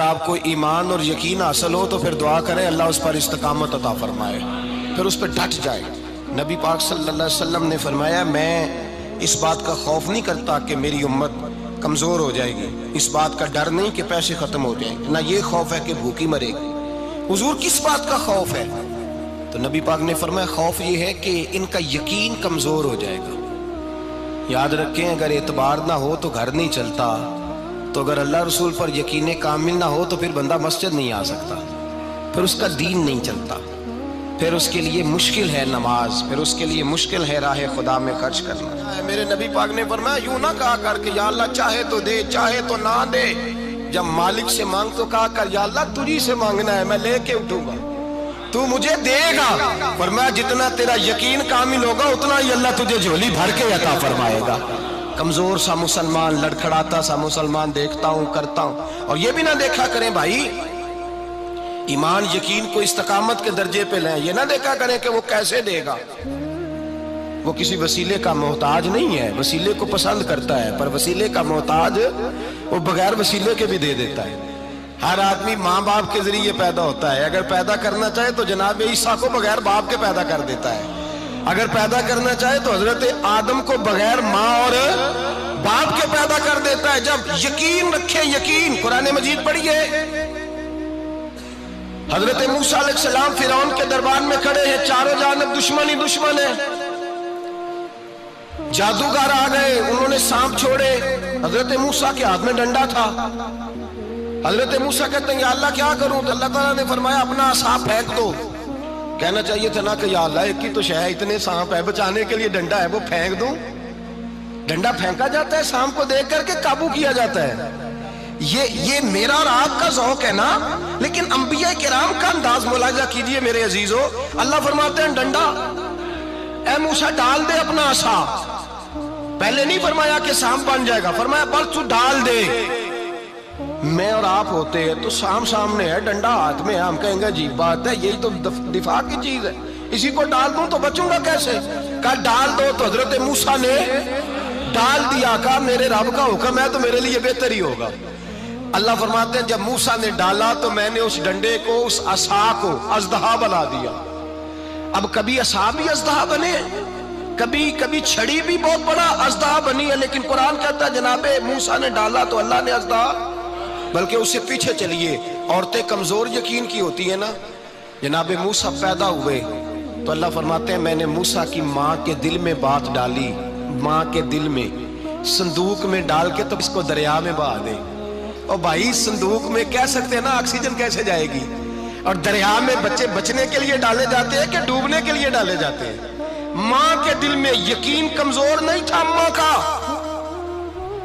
آپ کو ایمان اور یقین حاصل ہو تو پھر دعا کریں اللہ اس پر استقامت عطا فرمائے، پھر اس پہ ڈٹ جائے۔ نبی پاک صلی اللہ علیہ وسلم نے فرمایا میں اس بات کا خوف نہیں کرتا کہ میری امت کمزور ہو جائے گی، اس بات کا ڈر نہیں کہ پیسے ختم ہو جائیں گے، نہ یہ خوف ہے کہ بھوکی مرے گی۔ حضور کس بات کا خوف ہے؟ تو نبی پاک نے فرمایا خوف یہ ہے کہ ان کا یقین کمزور ہو جائے گا۔ یاد رکھیں اگر اعتبار نہ ہو تو گھر نہیں چلتا، تو اگر اللہ رسول پر یقین کامل نہ ہو تو پھر بندہ مسجد نہیں آ سکتا، پھر اس کا دین نہیں چلتا، پھر اس کے لیے مشکل ہے نماز، پھر اس کے لیے مشکل ہے راہ خدا میں خرچ کرنا۔ میرے نبی پاک نے فرمایا یوں نہ کہا کر کہ یا اللہ چاہے تو دے چاہے تو نہ دے، جب مالک سے مانگ تو کہا کر یا اللہ تجھی سے مانگنا ہے، میں لے کے اٹھوں گا، تو مجھے دے گا۔ فرمایا جتنا تیرا یقین کامل ہوگا اتنا ہی اللہ تجھے جھولی بھر کے عطا فرمائے گا۔ کمزور سا مسلمان، لڑکھڑاتا سا مسلمان دیکھتا ہوں کرتا ہوں، اور یہ بھی نہ دیکھا کریں بھائی ایمان یقین کو استقامت کے درجے پہ لیں، یہ نہ دیکھا کریں کہ وہ کیسے دے گا، وہ کسی وسیلے کا محتاج نہیں ہے، وسیلے کو پسند کرتا ہے، پر وسیلے کا محتاج وہ بغیر وسیلے کے بھی دے دیتا ہے۔ ہر آدمی ماں باپ کے ذریعے پیدا ہوتا ہے، اگر پیدا کرنا چاہے تو جناب عیسیٰ کو بغیر باپ کے پیدا کر دیتا ہے، اگر پیدا کرنا چاہے تو حضرت آدم کو بغیر ماں اور باپ کے پیدا کر دیتا ہے۔ جب یقین رکھیں، یقین قرآن مجید پڑھیے، حضرت موسیٰ علیہ السلام فرعون کے دربار میں کھڑے ہیں، چاروں جانب دشمن ہی دشمن ہے، جادوگر آ گئے، انہوں نے سانپ چھوڑے، حضرت موسیٰ کے ہاتھ میں ڈنڈا تھا، حضرت موسیٰ کہتے ہیں یا اللہ کیا کروں؟ تو اللہ تعالیٰ نے فرمایا اپنا عصا پھینک دو۔ کہنا چاہیے تھا نا کہ یا اللہ ایک ہی تو شے ہے، اتنے سانپ ہے، بچانے کے لیے ڈنڈا ہے وہ پھینک دوں؟ ڈنڈا پھینکا جاتا ہے، سانپ کو دیکھ کر کے قابو کیا جاتا ہے۔ یہ میرا اور آپ کا ذوق ہے نا، لیکن انبیاء کرام کا انداز ملاحظہ کیجئے میرے عزیزو۔ اللہ فرماتے ہیں ڈنڈا اے موسیٰ ڈال دے اپنا عصا، پہلے نہیں فرمایا کہ سانپ بن جائے گا، فرمایا بس تو ڈال دے۔ میں اور آپ ہوتے ہیں تو سانپ سامنے ہے، ڈنڈا ہاتھ میں ہے، ہم کہیں گے عجیب بات ہے، یہی تو دفاع کی چیز ہے، اسی کو ڈال دوں تو بچوں گا کیسے؟ کہا ڈال دو، تو حضرت موسیٰ نے ڈال دیا، کہا میرے رب کا حکم ہے تو میرے لیے بہتر ہی ہوگا۔ اللہ فرماتے ہیں جب موسیٰ نے ڈالا تو میں نے اس ڈنڈے کو، اس عصا کو اژدہا بنا دیا۔ اب کبھی عصا بھی اژدہا بنے، کبھی چھڑی بھی بہت بڑا اژدہا بنی ہے، لیکن قرآن کہتا ہے جناب موسیٰ نے ڈالا تو اللہ نے اژدہا، بلکہ اس سے پیچھے چلیے، عورتیں کمزور یقین کی ہوتی ہیں نا، جناب موسیٰ پیدا ہوئے تو اللہ فرماتے ہیں میں نے موسیٰ کی ماں کے دل میں بات ڈالی، ماں کے دل میں صندوق میں ڈال کے تو اس کو دریا میں بہا دے۔ اور بھائی صندوق میں کہہ سکتے ہیں نا آکسیجن کیسے جائے گی، اور دریا میں بچے بچنے کے لیے ڈالے جاتے ہیں کہ ڈوبنے کے لیے ڈالے جاتے ہیں؟ ماں کے دل میں یقین کمزور نہیں تھا ماں کا۔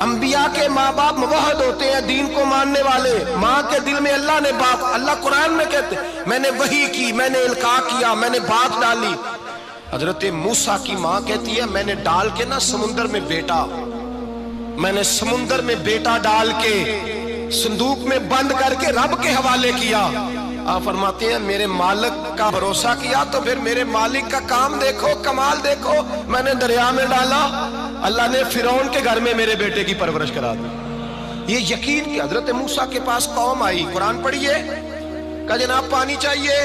انبیاء کے ماں باپ موحد ہوتے ہیں، دین کو ماننے والے، ماں کے دل میں اللہ نے بات، اللہ قرآن میں کہتے میں نے وحی کی، میں نے القاء کیا، میں نے بات ڈالی۔ حضرت موسیٰ کی ماں کہتی ہے میں نے ڈال کے نا سمندر میں بیٹا، میں نے سمندر میں بیٹا ڈال کے صندوق میں بند کر کے رب کے حوالے کیا۔ آپ فرماتے ہیں میرے مالک کا بھروسہ کیا تو پھر میرے مالک کا کام دیکھو، کمال دیکھو، میں نے دریا میں ڈالا، اللہ نے فرعون کے گھر میں میرے بیٹے کی پرورش کرا دی۔ یہ یقین کہ حضرت موسیٰ کے پاس قوم آئی، قرآن پڑھیے، کہا جناب پانی چاہیے،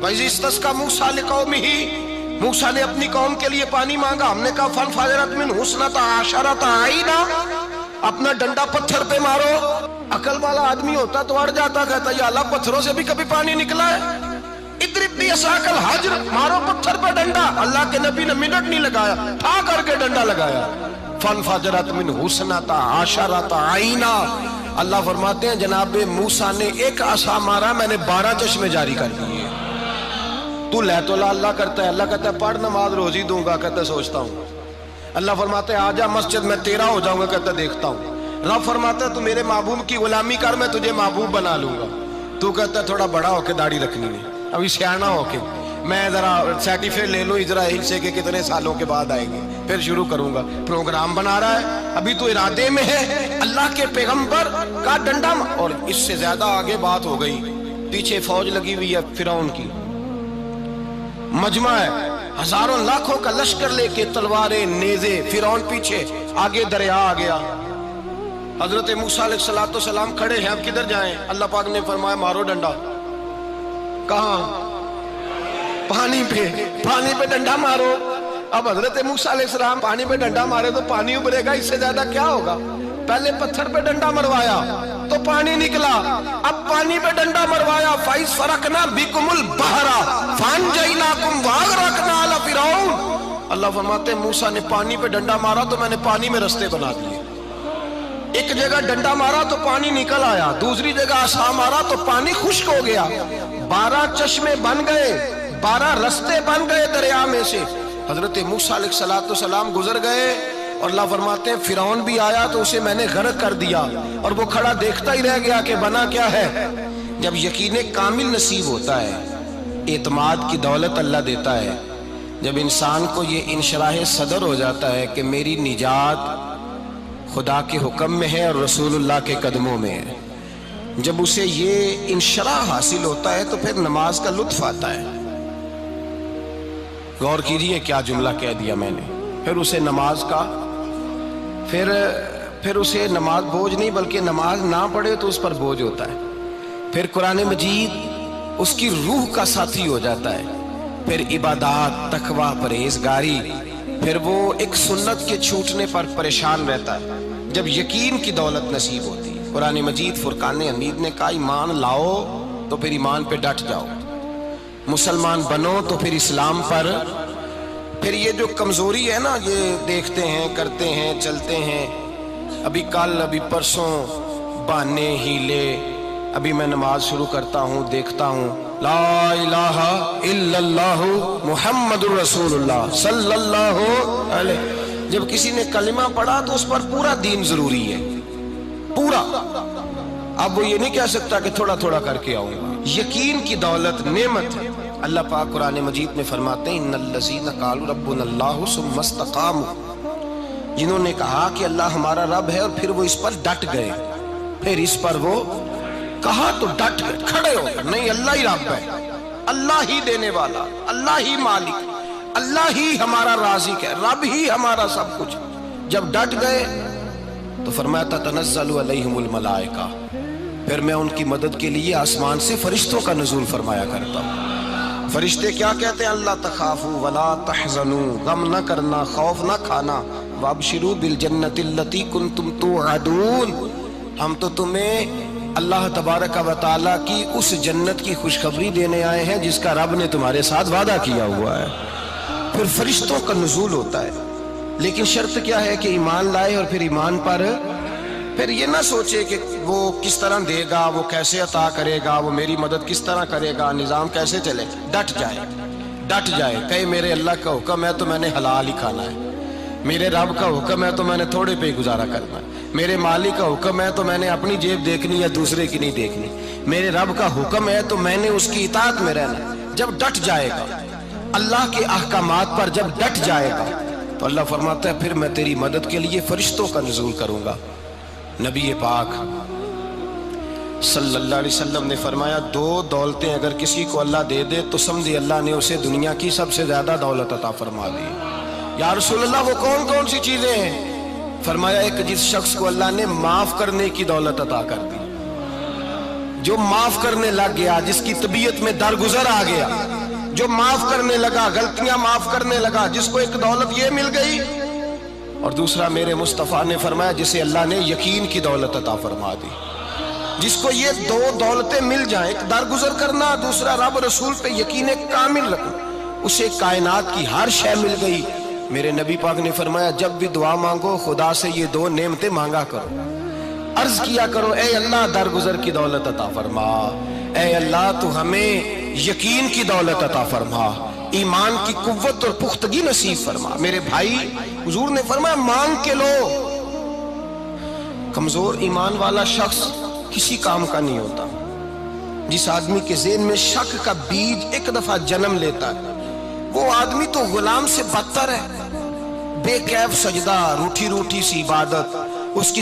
وَإِذِ اسْتَسْقَىٰ مُوسَىٰ لِقَوْمِهِ، موسیٰ نے اپنی قوم کے لیے پانی مانگا، ہم نے کہا فَانْفَجَرَتْ مِنْهُ اثْنَتَا عَشَرَةَ عَيْنًا، اپنا ڈنڈا پتھر پہ مارو۔ عقل والا آدمی ہوتا تو اڑ جاتا، کہتا یا اللہ پتھروں سے بھی کبھی پانی نکلا ہے؟ اضرب بعصاک الحجر، مارو پتھر پہ ڈنڈا۔ اللہ کے نبی نے منٹ نہیں لگایا، ٹھا کر کے ڈنڈا لگایا، فَانْفَجَرَتْ مِنْهُ اثْنَتَا عَشَرَةَ عَيْنًا۔ اللہ فرماتے ہیں جناب موسیٰ نے ایک عصا مارا، میں نے 12 چشمے جاری کر دیے۔ تو لے تو اللہ کرتا ہے، اللہ کہتا ہے پڑھ نماز روزی دوں گا، کہتا ہے سوچتا ہوں۔ اللہ فرماتے ہیں آجا مسجد میں تیرا ہو جاؤں گا، کہتا ہے دیکھتا ہوں۔ رب فرماتا ہے تو میرے محبوب کی غلامی کر، میں تجھے محبوب بنا لوں گا۔ تو کہتا ہے تھوڑا بڑا ہو کے داڑھی رکھنی ہے، ابھی سیانا ہو کے میں ذرا سرٹیفکیٹ لے لوں اسرائیل سے کہ کتنے سالوں کے بعد آئیں گے، پھر شروع کروں گا۔ پروگرام بنا رہا ہے، ابھی تو ارادے میں ہے۔ اللہ کے پیغمبر کا ڈنڈا، اور اس سے زیادہ آگے بات ہو گئی، پیچھے فوج لگی ہوئی ہے فرعون کی، مجمع ہے، ہزاروں لاکھوں کا لشکر لے کے، تلواریں نیزے، فرعون پیچھے، آگے دریا آ گیا۔ حضرت موسیٰ علیہ السلام کھڑے ہیں، اب کدھر جائیں؟ اللہ پاک نے فرمایا مارو ڈنڈا۔ کہاں؟ پانی پہ ڈنڈا مارو۔ اب حضرت موسیٰ علیہ السلام پانی پہ ڈنڈا مارے تو پانی ابھرے گا، اس سے زیادہ کیا ہوگا؟ پہلے پتھر پہ ڈنڈا مروایا تو پانی نکلا، اب پانی پہ ڈنڈا مروایا فَإِذْ فَرَقْنَا بِكُمُ الْبَحْرَ فَأَنْجَيْنَاكُمْ وَأَغْرَقْنَا آلَ فِرْعَوْنَ۔ اللہ فرماتے ہیں موسیٰ نے پانی پہ ڈنڈا مارا تو میں نے پانی میں رستے بنا دیے۔ ایک جگہ ڈنڈا مارا تو پانی نکل آیا، دوسری جگہ عصا مارا تو پانی خشک ہو گیا، 12 چشمے بن گئے، 12 رستے بن گئے دریا میں سے۔ حضرت موسیٰ علیہ السلام گزر گئے اور اللہ فرماتے ہیں فرعون بھی آیا تو اسے میں نے غرق کر دیا، اور وہ کھڑا دیکھتا ہی رہ گیا کہ بنا کیا ہے۔ جب یقین کامل نصیب ہوتا ہے، اعتماد کی دولت اللہ دیتا ہے، جب انسان کو یہ انشراح صدر ہو جاتا ہے کہ میری نجات خدا کے حکم میں ہے اور رسول اللہ کے قدموں میں ہے، جب اسے یہ انشراح حاصل ہوتا ہے تو پھر نماز کا لطف آتا ہے۔ غور کیجئے کیا جملہ کہہ دیا میں نے۔ پھر اسے نماز کا پھر اسے نماز بوجھ نہیں، بلکہ نماز نہ پڑھے تو اس پر بوجھ ہوتا ہے۔ پھر قرآن مجید اس کی روح کا ساتھی ہو جاتا ہے، پھر عبادات، تقوی، پرہیزگاری، پھر وہ ایک سنت کے چھوٹنے پر پریشان رہتا ہے جب یقین کی دولت نصیب ہوتی ہے۔ قرآن مجید فرقان حمید نے کہا ایمان لاؤ تو پھر ایمان پہ ڈٹ جاؤ، مسلمان بنو تو پھر اسلام پر۔ پھر یہ جو کمزوری ہے نا، یہ دیکھتے ہیں، کرتے ہیں، چلتے ہیں، ابھی کل ابھی پرسوں بہانے ہیلے، ابھی میں نماز شروع کرتا ہوں دیکھتا ہوں لا الہ الا اللہ محمد الرسول اللہ صلی اللہ علیہ۔ جب کسی نے کلمہ پڑھا تو اس پر پورا دین ضروری ہے، پورا۔ اب وہ یہ نہیں کہہ سکتا کہ تھوڑا تھوڑا کر کے آؤں گا۔ یقین کی دولت نعمت ہے۔ اللہ پاک قرآن مجید میں فرماتے ہیں ان الذین قالوا ربنا اللہ ثم استقاموا، جنہوں نے کہا کہ اللہ ہمارا رب ہے اور پھر وہ اس پر ڈٹ گئے، پھر اس پر وہ کہا تو ڈٹ گئے، کھڑے ہو گئے، نہیں اللہ ہی رب ہے، اللہ ہی دینے والا، اللہ ہی مالک، اللہ ہی ہمارا رازق ہے، رب ہی ہمارا سب کچھ۔ جب ڈٹ گئے تو فرمایا تتنزل علیہم الملائکہ، پھر میں ان کی مدد کے لیے آسمان سے فرشتوں کا نزول فرمایا کرتا ہوں۔ فرشتے کیا کہتے ہیں؟ اللہ تخافوا ولا تحزنوا، غم نہ کرنا، خوف نہ کھانا، وابشروا بالجنۃ التی کنتم توعدون، ہم تو تمہیں اللہ تبارک و تعالیٰ کی اس جنت کی خوشخبری دینے آئے ہیں جس کا رب نے تمہارے ساتھ وعدہ کیا ہوا ہے۔ پھر فرشتوں کا نزول ہوتا ہے، لیکن شرط کیا ہے کہ ایمان لائے، اور پھر ایمان پر پھر یہ نہ سوچے کہ وہ کس طرح دے گا، وہ کیسے عطا کرے گا، وہ میری مدد کس طرح کرے گا، نظام کیسے چلے۔ ڈٹ جائے کہے میرے اللہ کا حکم ہے تو میں نے حلال ہی کھانا ہے، میرے رب کا حکم ہے تو میں نے تھوڑے پہ گزارا کرنا ہے، میرے مالک کا حکم ہے تو میں نے اپنی جیب دیکھنی یا دوسرے کی نہیں دیکھنی، میرے رب کا حکم ہے تو میں نے اس کی اطاعت میں رہنا ہے۔ جب ڈٹ جائے گا اللہ کے احکامات پر، جب ڈٹ جائے گا تو اللہ فرماتا ہے پھر میں تیری مدد کے لیے فرشتوں کا نزول کروں گا۔ نبی پاک صلی اللہ علیہ وسلم نے فرمایا 2 دولتیں اگر کسی کو اللہ دے دے تو سمجھے اللہ نے اسے دنیا کی سب سے زیادہ دولت عطا فرما دی۔ یا رسول اللہ وہ کون کون سی چیزیں ہیں؟ فرمایا ایک جس شخص کو اللہ نے معاف کرنے کی دولت عطا کر دی، جو معاف کرنے لگ گیا، جس کی طبیعت میں درگزر آ گیا، جو معاف کرنے لگا، غلطیاں معاف کرنے لگا، جس کو ایک دولت یہ مل گئی۔ اور دوسرا میرے مصطفیٰ نے فرمایا جسے اللہ نے یقین کی دولت عطا فرما دی، جس کو یہ 2 دولتیں مل جائیں، ایک درگزر کرنا، دوسرا رب رسول پہ یقین کامل رکھنا، اسے کائنات کی ہر شے مل گئی۔ میرے نبی پاک نے فرمایا جب بھی دعا مانگو خدا سے یہ 2 نعمتیں مانگا کرو، عرض کیا کرو اے اللہ درگزر کی دولت عطا فرما، اے اللہ تو ہمیں یقین کی دولت عطا فرما، ایمان کی قوت اور پختگی نصیب فرما۔ میرے بھائی حضور نے فرمایا مانگ کے لو۔ کمزور ایمان والا شخص کسی کام کا نہیں ہوتا۔ جس آدمی کے ذہن میں شک کا بیج ایک دفعہ جنم لیتا ہے وہ آدمی تو غلام سے بدتر ہے۔ بے کیف سجدہ، روٹھی روٹھی سی عبادت، اس کی